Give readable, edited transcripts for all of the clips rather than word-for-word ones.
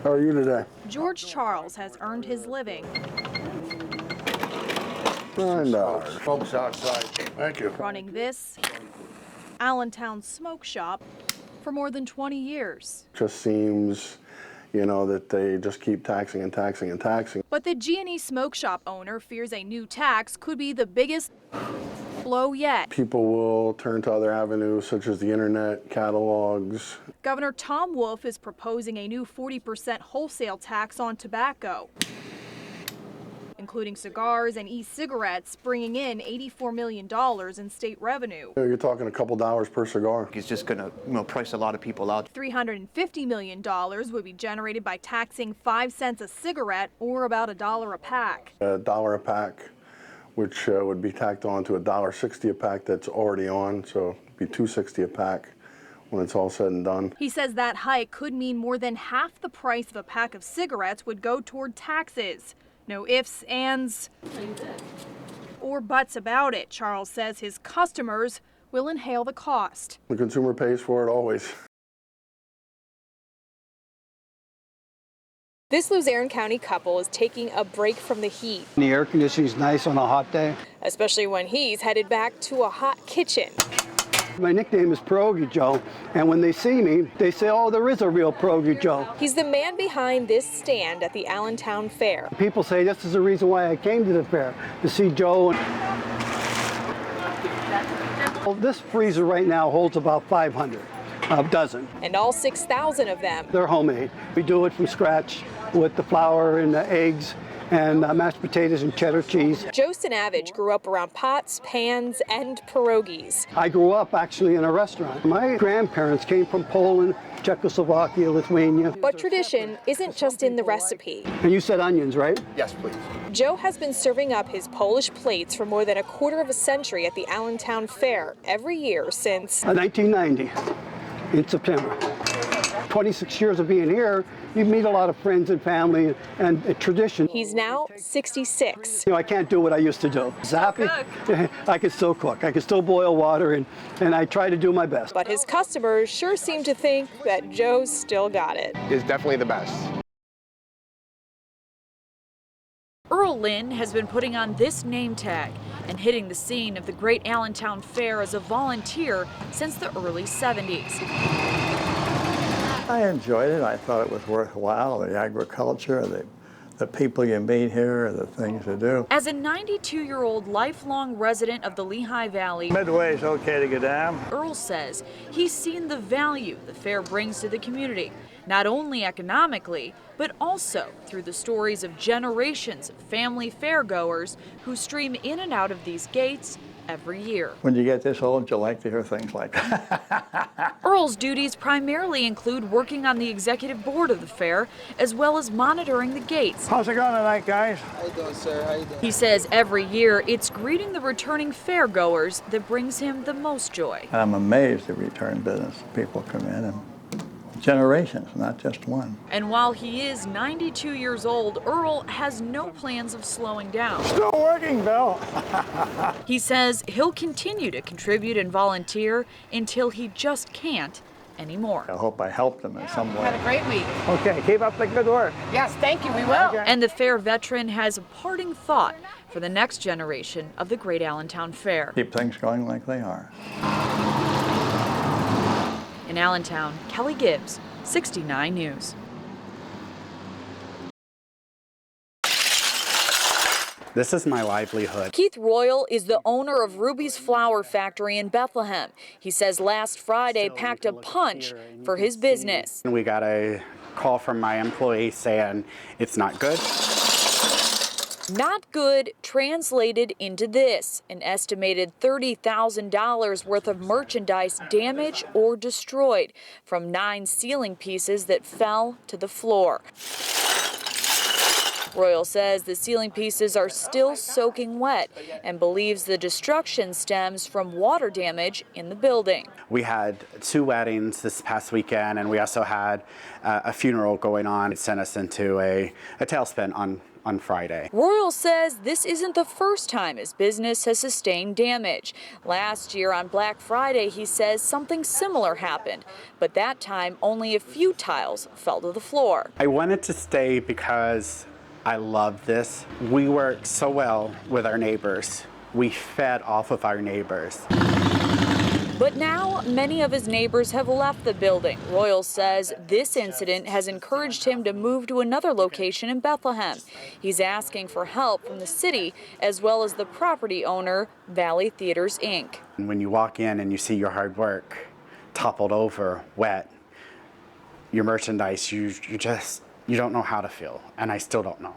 How are you today? George Charles has earned his living $9. Folks outside. Thank you. running this Allentown smoke shop for more than 20 years. Just seems, that they just keep taxing and taxing and taxing. But the G&E smoke shop owner fears a new tax could be the biggest blow yet. People will turn to other avenues such as the internet, catalogs. Governor Tom Wolf is proposing a new 40% wholesale tax on tobacco, including cigars and e-cigarettes, bringing in $84 million in state revenue. You're talking a couple dollars per cigar. He's just going to price a lot of people out. $350 million would be generated by taxing 5 cents a cigarette, or about $1 a pack. $1 a pack, which would be tacked on to $1.60 a pack that's already on, so it'd be $2.60 a pack when it's all said and done. He says that hike could mean more than half the price of a pack of cigarettes would go toward taxes. No ifs, ands, or buts about it. Charles says his customers will inhale the cost. The consumer pays for it always. This Luzerne County couple is taking a break from the heat, The air conditioning's nice on a hot day. especially when he's headed back to a hot kitchen. My nickname is Pierogi Joe, and when they see me, they say, oh, there is a real Pierogi Joe. He's the man behind this stand at the Allentown Fair. People say this is the reason why I came to the fair, to see Joe. Well, this freezer right now holds about 500, a dozen. And all 6,000 of them They're homemade. We do it from scratch with the flour and the eggs and mashed potatoes and cheddar cheese. Joe Sinavage grew up around pots, pans, and pierogies. I grew up actually in a restaurant. My grandparents came from Poland, Czechoslovakia, Lithuania. But tradition isn't just in the recipe. And you said onions, right? Yes, please. Joe has been serving up his Polish plates for more than a quarter of a century at the Allentown Fair every year since 1990 in September. 26 years of being here, you meet a lot of friends and family and tradition. he's now 66. I can't do what I used to do. Zappy, I can still cook. I can still boil water, and I try to do my best. But his customers sure seem to think that Joe's still got it. It's definitely the best. Earl Lynn has been putting on this name tag and hitting the scene of the Great Allentown Fair as a volunteer since the early 70s. I enjoyed it. I thought it was worthwhile. The agriculture, the people you meet here, the things to do. As a 92-year-old lifelong resident of the Lehigh Valley, Midway is okay to get down. Earl says he's seen the value the fair brings to the community, not only economically, but also through the stories of generations of family fairgoers who stream in and out of these gates every year. When you get this old, you like to hear things like that. Earl's duties primarily include working on the executive board of the fair, as well as monitoring the gates. How's it going tonight, guys? How you doing, sir? How you doing? He says every year it's greeting the returning fairgoers that brings him the most joy. I'm amazed at return business. People come in and generations, not just one. And while he is 92 years old, Earl has no plans of slowing down. Still working, Bill. He says he'll continue to contribute and volunteer until he just can't anymore. I hope I helped them in some way. Had a great week. Okay, keep up the good work. Yes, thank you. We will. And the fair veteran has a parting thought for the next generation of the Great Allentown Fair. Keep things going like they are. In Allentown, Kelly Gibbs, 69 News. This is my livelihood. Keith Royal is the owner of Ruby's Flower Factory in Bethlehem. He says last Friday packed a punch for his business. We got a call from my employee saying it's not good. Not good translated into this, an estimated $30,000 worth of merchandise damaged or destroyed from 9 ceiling pieces that fell to the floor. Royal says the ceiling pieces are still soaking wet and believes the destruction stems from water damage in the building. We had 2 weddings this past weekend, and we also had a funeral going on. It sent us into a tailspin on on Friday. Royal says this isn't the first time his business has sustained damage. Last year on Black Friday, he says something similar happened, but that time only a few tiles fell to the floor. I wanted to stay because I love this. We work so well with our neighbors. We fed off of our neighbors. But now many of his neighbors have left the building. Royal says this incident has encouraged him to move to another location in Bethlehem. He's asking for help from the city as well as the property owner, Valley Theaters, Inc. When you walk in and you see your hard work toppled over, wet, your merchandise, you don't know how to feel, and I still don't know.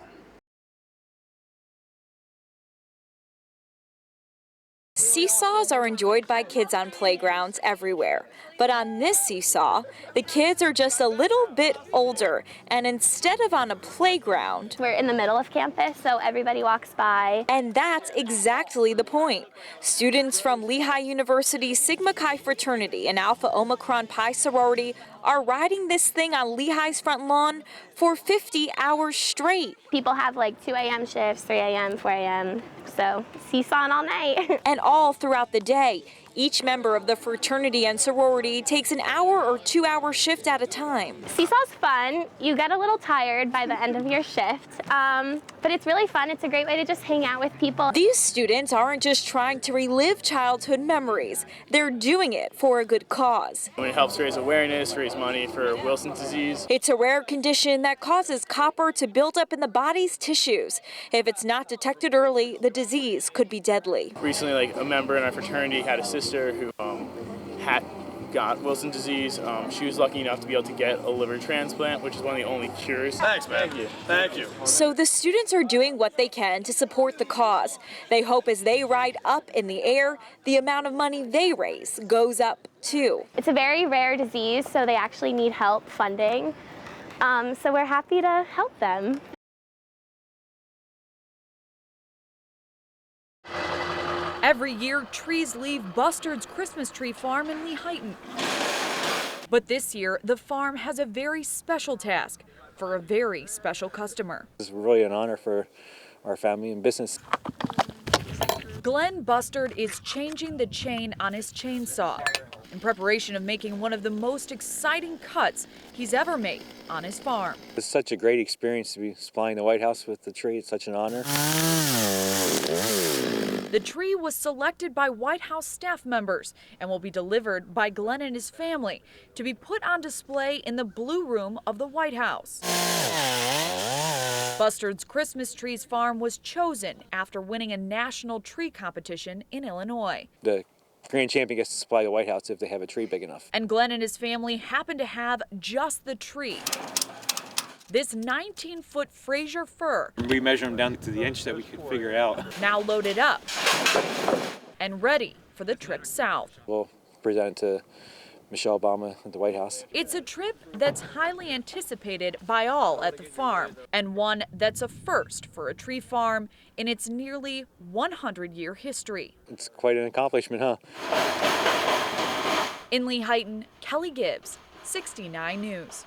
Seesaws are enjoyed by kids on playgrounds everywhere. But on this seesaw, the kids are just a little bit older. And instead of on a playground, we're in the middle of campus, so everybody walks by. And that's exactly the point. Students from Lehigh University Sigma Chi fraternity and Alpha Omicron Pi sorority are riding this thing on Lehigh's front lawn for 50 hours straight. People have like 2 a.m. shifts, 3 a.m., 4 a.m., so seesawing all night. And all throughout the day. Each member of the fraternity and sorority takes an hour or 2 hour shift at a time. Seesaw's fun. You get a little tired by the end of your shift, but it's really fun. It's a great way to just hang out with people. These students aren't just trying to relive childhood memories. They're doing it for a good cause. It helps raise awareness, raise money for Wilson's disease. It's a rare condition that causes copper to build up in the body's tissues. If it's not detected early, the disease could be deadly. Recently, like a member in our fraternity had a sister who had got Wilson's disease. She was lucky enough to be able to get a liver transplant, which is one of the only cures. Thanks, man. Thank you. Thank you. So the students are doing what they can to support the cause. They hope as they ride up in the air, the amount of money they raise goes up too. It's a very rare disease, so they actually need help funding. So we're happy to help them. Every year, trees leave Bustard's Christmas tree farm in Lehighton. But this year, the farm has a very special task for a very special customer. It's really an honor for our family and business. Glenn Bustard is changing the chain on his chainsaw in preparation of making one of the most exciting cuts he's ever made on his farm. It's such a great experience to be supplying the White House with the tree. It's such an honor. The tree was selected by White House staff members and will be delivered by Glenn and his family to be put on display in the Blue Room of the White House. Bustard's Christmas Trees Farm was chosen after winning a national tree competition in Illinois. The grand champion gets to supply the White House if they have a tree big enough. And Glenn and his family happen to have just the tree. This 19-foot Fraser fir. We measure them down to the inch that we could figure out. Now loaded up and ready for the trip south. We'll present it to Michelle Obama at the White House. It's a trip that's highly anticipated by all at the farm, and one that's a first for a tree farm in its nearly 100-year history. It's quite an accomplishment, huh? In Lehighton, Kelly Gibbs, 69 News.